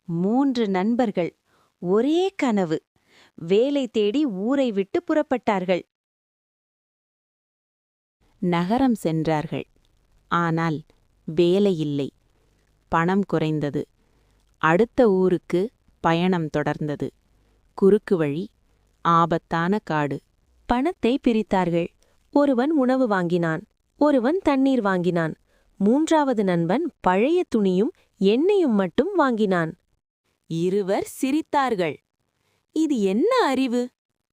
3 நண்பர்கள், ஒரே கனவு. வேலை தேடி ஊரை விட்டு புறப்பட்டார்கள். நகரம் சென்றார்கள். ஆனால் வேலை இல்லை. பணம் குறைந்தது. அடுத்த ஊருக்கு பயணம் தொடர்ந்தது. குறுக்கு வழி, ஆபத்தான காடு. பணத்தை பிரித்தார்கள். ஒருவன் உணவு வாங்கினான், ஒருவன் தண்ணீர் வாங்கினான். 3வது நண்பன் பழைய துணியும் எண்ணெயும் மட்டும் வாங்கினான். இருவர் சிரித்தார்கள். இது என்ன அறிவு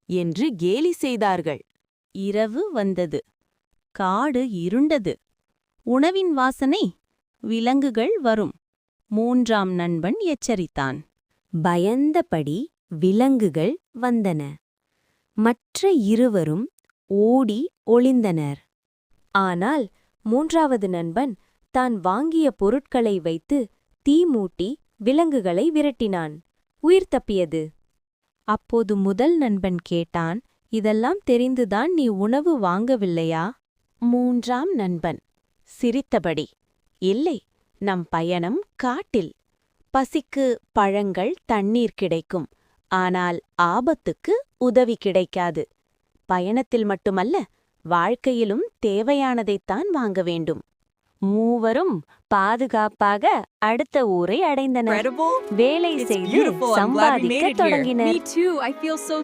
என்று கேலி செய்தார்கள். இரவு வந்தது. காடு இருண்டது. உணவின் வாசனை, விலங்குகள் வரும். 3ஆம் நண்பன் எச்சரித்தான். பயந்தபடி விலங்குகள் வந்தன. மற்ற இருவரும் ஓடி ஒளிந்தனர். ஆனால் 3வது நண்பன் தான் வாங்கிய பொருட்களை வைத்து தீ மூட்டி விலங்குகளை விரட்டினான். உயிர் தப்பியது. அப்போது முதல் நண்பன் கேட்டான், இதெல்லாம் தெரிந்துதான் நீ உணவு வாங்கவில்லையா? 3ஆம் நண்பன் சிரித்தபடி, இல்லை, நம் பயணம் காட்டில். பசிக்கு பழங்கள், தண்ணீர் கிடைக்கும். ஆனால் ஆபத்துக்கு உதவி கிடைக்காது. பயணத்தில் மட்டுமல்ல, வாழ்க்கையிலும் தேவையானதைத்தான் வாங்க வேண்டும். மூவரும் பாதுகாப்பாக அடுத்த ஊரை அடைந்தனர். வேலை செய்து சம்பாதிக்கத் தொடங்கினர்.